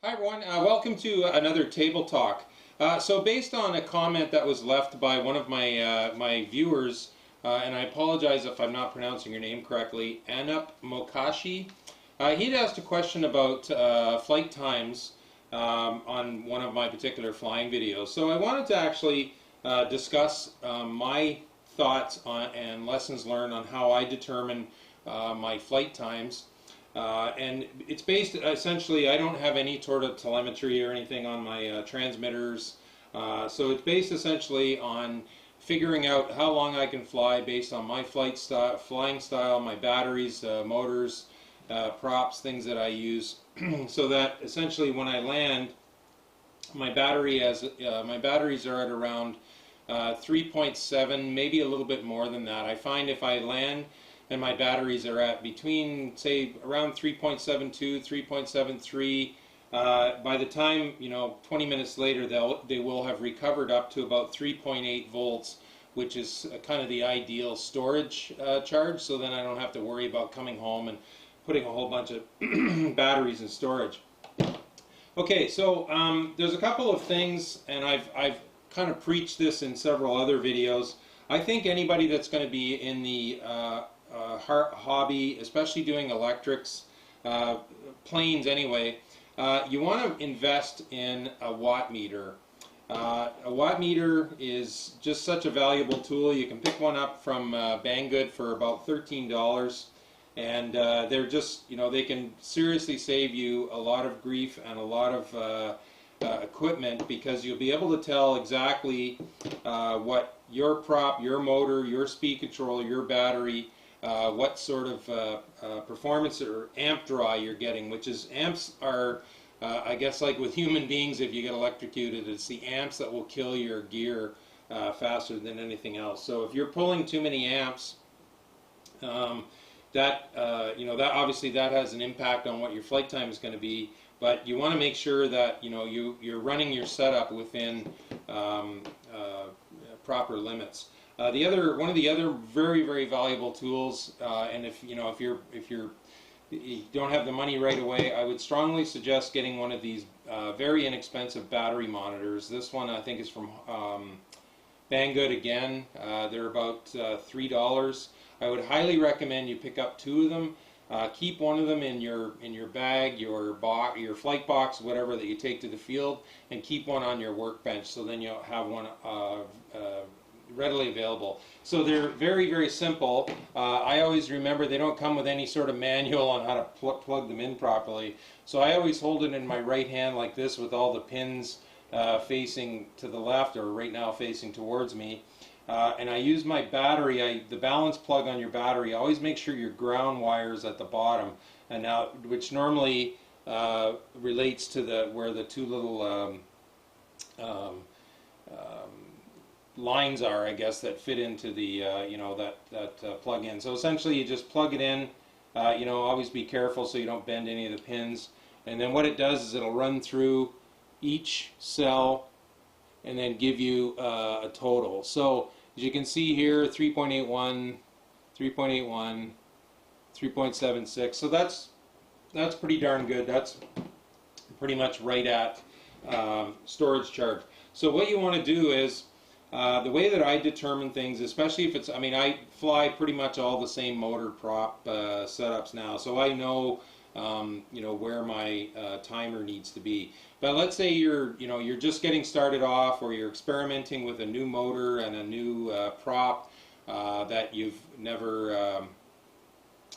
Hi everyone, welcome to another Table Talk. So based on a comment that was left by one of my viewers, and I apologize if I'm not pronouncing your name correctly, Anup Mokashi, he'd asked a question about flight times on one of my particular flying videos. So I wanted to actually discuss my thoughts on, and lessons learned on how I determine my flight times. And it's based essentially, I don't have any sort of telemetry or anything on my transmitters. So it's based essentially on figuring out how long I can fly based on my flying style, my batteries, motors, props, things that I use. So that essentially when I land, my batteries are at around 3.7, maybe a little bit more than that. I find if I land and my batteries are at between, say, around 3.72, 3.73. By the time, 20 minutes later, they will have recovered up to about 3.8 volts, which is kind of the ideal storage charge. So then I don't have to worry about coming home and putting a whole bunch of batteries in storage. Okay, so there's a couple of things, and I've kind of preached this in several other videos. I think anybody that's going to be in the hobby, especially doing electrics, planes anyway, you want to invest in a watt meter. A watt meter is just such a valuable tool. You can pick one up from Banggood for about $13, and they're just, they can seriously save you a lot of grief and a lot of equipment, because you'll be able to tell exactly what your prop, your motor, your speed controller, your battery, what sort of performance or amp draw you're getting, which is amps are, I guess like with human beings, if you get electrocuted, it's the amps that will kill your gear faster than anything else. So if you're pulling too many amps, that obviously that has an impact on what your flight time is going to be. But you want to make sure that you're running your setup within proper limits. One of the other very, very valuable tools, and if you don't have the money right away, I would strongly suggest getting one of these very inexpensive battery monitors. This one I think is from Banggood again. They're about $3. I would highly recommend you pick up two of them. Keep one of them in your bag, your flight box, whatever that you take to the field, and keep one on your workbench. So then you'll have one readily available. So they're very, very simple. I always remember they don't come with any sort of manual on how to plug them in properly. So I always hold it in my right hand like this, with all the pins facing to the left, or right now facing towards me. And I use my battery, the balance plug on your battery. Always make sure your ground wire is at the bottom, and now, which normally relates to where the two little lines are, I guess, that fit into the that plug-in. So essentially, you just plug it in. Always be careful so you don't bend any of the pins. And then what it does is it'll run through each cell and then give you a total. So as you can see here, 3.81, 3.81, 3.76. So that's pretty darn good. That's pretty much right at storage charge. So what you want to do is, the way that I determine things, especially if it's, I fly pretty much all the same motor prop setups now, so I know where my timer needs to be. But let's say you're just getting started off, or you're experimenting with a new motor and a new prop that you've never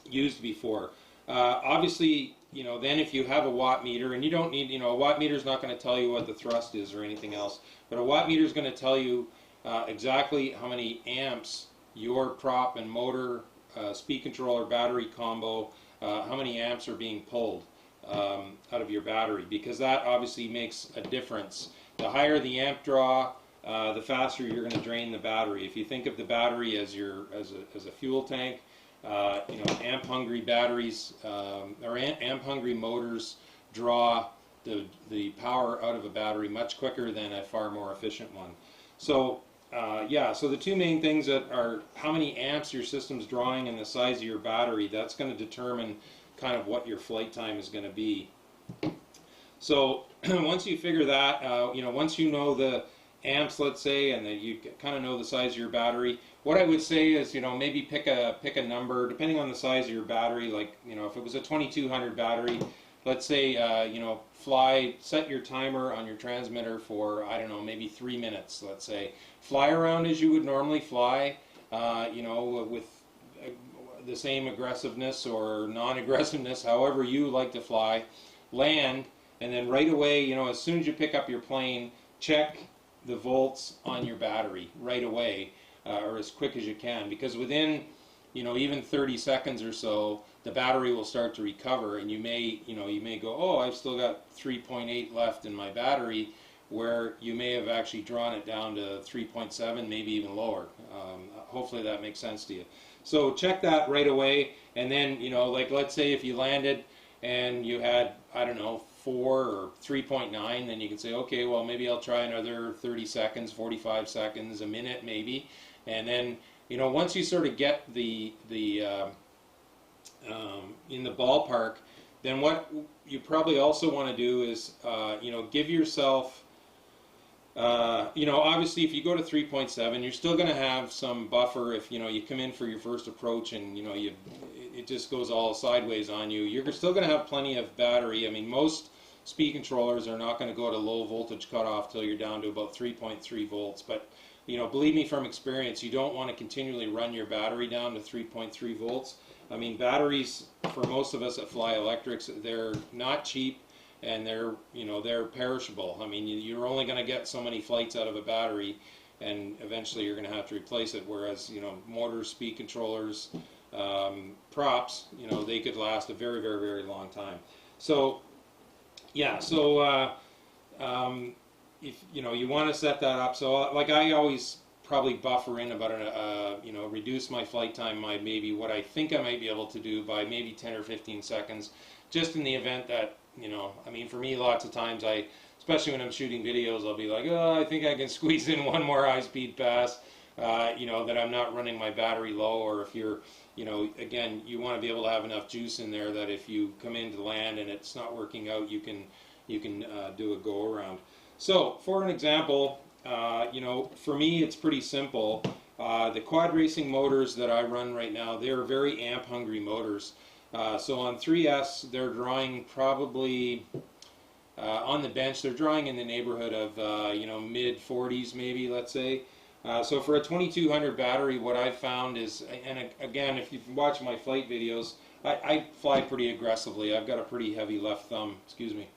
used before. Obviously, then if you have a watt meter, and you don't need, a watt meter is not going to tell you what the thrust is or anything else, but a watt meter is going to tell you exactly how many amps your prop and motor, speed controller, battery combo, how many amps are being pulled out of your battery, because that obviously makes a difference. The higher the amp draw, the faster you're going to drain the battery. If you think of the battery as a fuel tank, amp-hungry batteries or amp-hungry motors draw the power out of a battery much quicker than a far more efficient one. So so the two main things that are how many amps your system's drawing and the size of your battery. That's going to determine kind of what your flight time is going to be. So once you figure that, once you know the amps, let's say, and then you kind of know the size of your battery, what I would say is, maybe pick a number depending on the size of your battery. Like, if it was a 2200 battery, let's say, set your timer on your transmitter for, I don't know, maybe 3 minutes, let's say. Fly around as you would normally fly, with the same aggressiveness or non-aggressiveness, however you like to fly. Land, and then right away, as soon as you pick up your plane, check the volts on your battery right away, or as quick as you can, because within, even 30 seconds or so, the battery will start to recover, and you may go, oh, I've still got 3.8 left in my battery, where you may have actually drawn it down to 3.7, maybe even lower. Hopefully that makes sense to you. So check that right away, and then, like, let's say if you landed and you had, I don't know, 4 or 3.9, then you can say, okay, well, maybe I'll try another 30 seconds, 45 seconds, a minute maybe, and then, once you sort of get the in the ballpark, then what you probably also want to do is, give yourself, obviously if you go to 3.7, you're still going to have some buffer if, you come in for your first approach and, it just goes all sideways on you. You're still going to have plenty of battery. I mean, most speed controllers are not going to go to low voltage cutoff till you're down to about 3.3 volts, but believe me from experience, you don't want to continually run your battery down to 3.3 volts. I mean, batteries, for most of us that fly electrics, they're not cheap, and they're perishable. I mean, you're only going to get so many flights out of a battery, and eventually you're going to have to replace it, whereas, motors, speed controllers, props, they could last a very, very, very long time. So, yeah, so if you want to set that up, so like I always probably buffer in about reduce my flight time by maybe what I think I might be able to do by maybe 10 or 15 seconds, just in the event that, I mean, for me, lots of times especially when I'm shooting videos, I'll be like, oh, I think I can squeeze in one more high-speed pass, that I'm not running my battery low, or if you're, again, you want to be able to have enough juice in there that if you come into land and it's not working out, you can do a go-around. So, for an example, for me, it's pretty simple. The quad racing motors that I run right now, they're very amp-hungry motors. So on 3S, they're drawing probably, on the bench, they're drawing in the neighborhood of, mid-40s maybe, let's say. So for a 2200 battery, what I've found is, and again, if you've watched my flight videos, I fly pretty aggressively. I've got a pretty heavy left thumb, excuse me.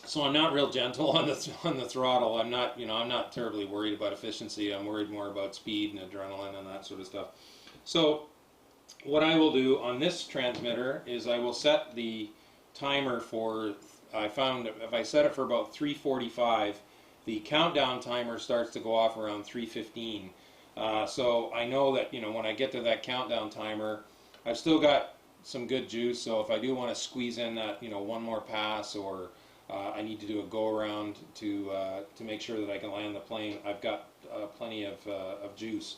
So I'm not real gentle on the throttle. I'm not terribly worried about efficiency. I'm worried more about speed and adrenaline and that sort of stuff. So what I will do on this transmitter is I will set the timer for, I found if I set it for about 3:45, the countdown timer starts to go off around 3:15. So I know that, when I get to that countdown timer, I've still got some good juice. So if I do want to squeeze in that, one more pass, or I need to do a go-around to make sure that I can land the plane, I've got plenty of juice.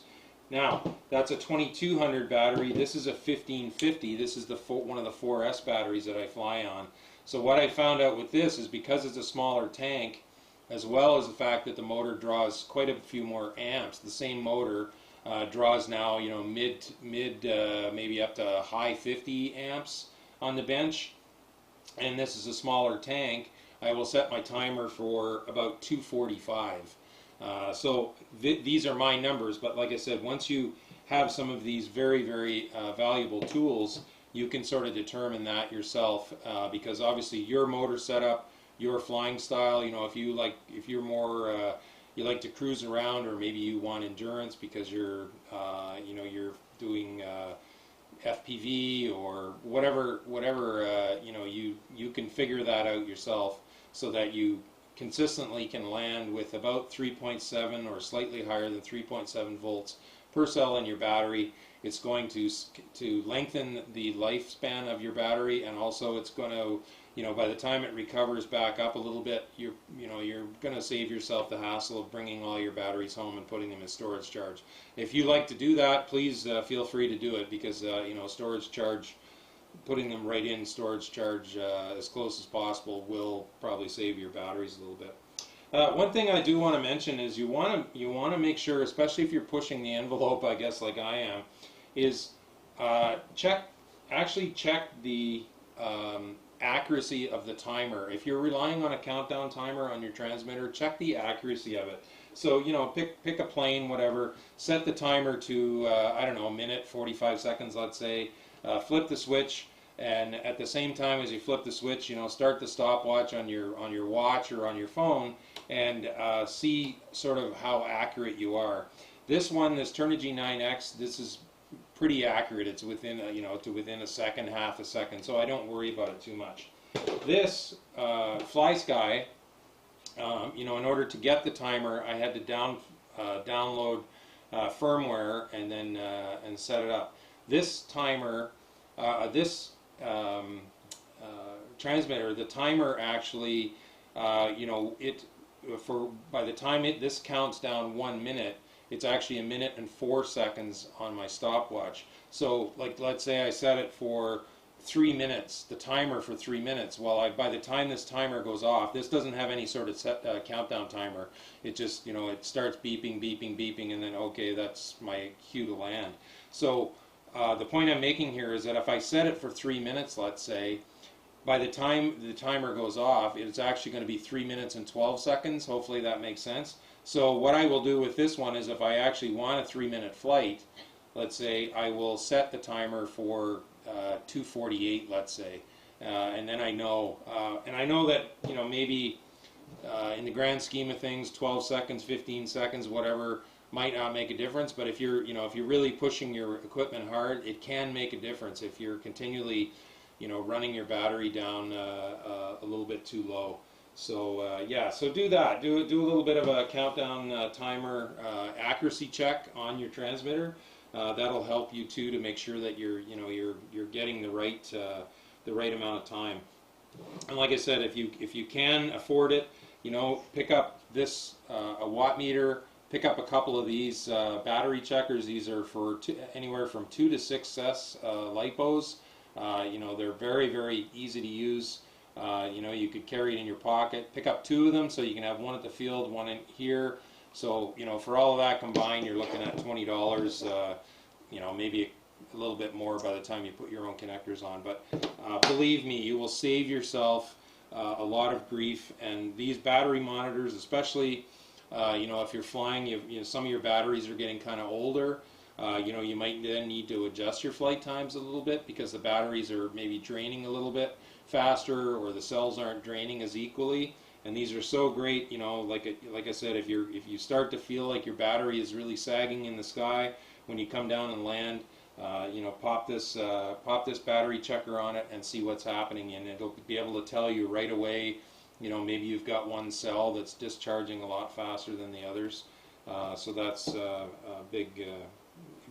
Now, that's a 2200 battery. This is a 1550. This is one of the 4S batteries that I fly on. So what I found out with this is, because it's a smaller tank, as well as the fact that the motor draws quite a few more amps, the same motor draws now, mid maybe up to high 50 amps on the bench, and this is a smaller tank. I will set my timer for about 2:45. So these are my numbers, but like I said, once you have some of these very, very valuable tools, you can sort of determine that yourself, because obviously your motor setup, your flying style, if you're more, you like to cruise around, or maybe you want endurance because you're doing FPV or whatever, you can figure that out yourself, so that you consistently can land with about 3.7 or slightly higher than 3.7 volts per cell in your battery. It's going to lengthen the lifespan of your battery, and also it's going to, by the time it recovers back up a little bit, you're going to save yourself the hassle of bringing all your batteries home and putting them in storage charge. If you like to do that, please feel free to do it, because storage charge putting them right in storage charge as close as possible will probably save your batteries a little bit. One thing I do want to mention is you want to make sure, especially if you're pushing the envelope, I guess like I am, is actually check the accuracy of the timer. If you're relying on a countdown timer on your transmitter, check the accuracy of it. So, you know, pick a plane, whatever, set the timer to, I don't know, a minute, 45 seconds, let's say, flip the switch, and at the same time as you flip the switch, you know, start the stopwatch on your watch or on your phone, and see sort of how accurate you are. This one, this Turnigy 9X, this is pretty accurate. It's within, you know, to within a second, half a second, so I don't worry about it too much. This FlySky, you know, in order to get the timer, I had to download firmware and then and set it up. This timer, this transmitter, the timer actually, you know, by the time this counts down 1 minute, it's actually 1 minute and 4 seconds on my stopwatch. So, like, let's say I set it for 3 minutes, the timer for 3 minutes. Well, by the time this timer goes off, this doesn't have any sort of countdown timer. It just, you know, it starts beeping, beeping, beeping, and then, okay, that's my cue to land. So the point I'm making here is that if I set it for 3 minutes, let's say, by the time the timer goes off, it's actually going to be 3 minutes and 12 seconds. Hopefully that makes sense. So what I will do with this one is if I actually want a 3-minute flight, let's say, I will set the timer for 2:48, let's say, and then I know, and I know that, you know, maybe in the grand scheme of things, 12 seconds, 15 seconds, whatever, might not make a difference. But if you're, you know, if you're really pushing your equipment hard, it can make a difference if you're continually, you know, running your battery down a little bit too low. So yeah, so do that. Do a little bit of a countdown timer accuracy check on your transmitter. That'll help you too to make sure that you're, you know, you're getting the right amount of time. And like I said, if you can afford it, you know, pick up this a watt meter. Pick up a couple of these battery checkers. These are for anywhere from 2 to 6S LiPos. You know, they're very, very easy to use. You know, you could carry it in your pocket. Pick up 2 of them so you can have one at the field, one in here. So, you know, for all of that combined, you're looking at $20. You know, maybe a little bit more by the time you put your own connectors on. But believe me, you will save yourself a lot of grief. And these battery monitors, especially, you know, if you're flying, you know, some of your batteries are getting kind of older. You know, you might then need to adjust your flight times a little bit because the batteries are maybe draining a little bit faster, or the cells aren't draining as equally. And these are so great, you know, like I said, if you start to feel like your battery is really sagging in the sky when you come down and land, you know, pop this battery checker on it and see what's happening, and it'll be able to tell you right away. You know, maybe you've got one cell that's discharging a lot faster than the others. So that's a big,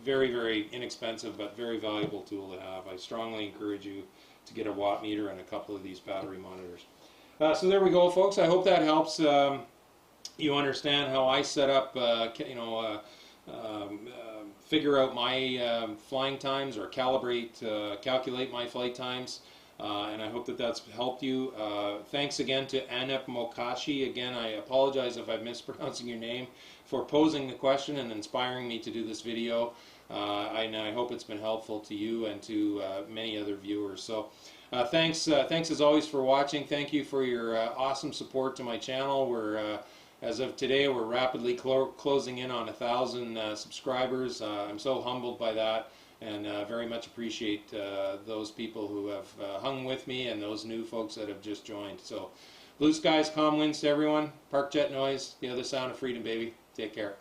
very, very inexpensive but very valuable tool to have. I strongly encourage you to get a watt meter and a couple of these battery monitors. So there we go, folks. I hope that helps you understand how I set up, you know, figure out my flying times, or calculate my flight times. And I hope that that's helped you. Thanks again to Anep Mokashi. Again, I apologize if I'm mispronouncing your name, for posing the question and inspiring me to do this video. And I hope it's been helpful to you and to many other viewers. So thanks as always for watching. Thank you for your awesome support to my channel. We're as of today, we're rapidly closing in on 1,000 subscribers. I'm so humbled by that, and very much appreciate those people who have hung with me and those new folks that have just joined. So, blue skies, calm winds to everyone. Park jet noise, the other sound of freedom, baby. Take care.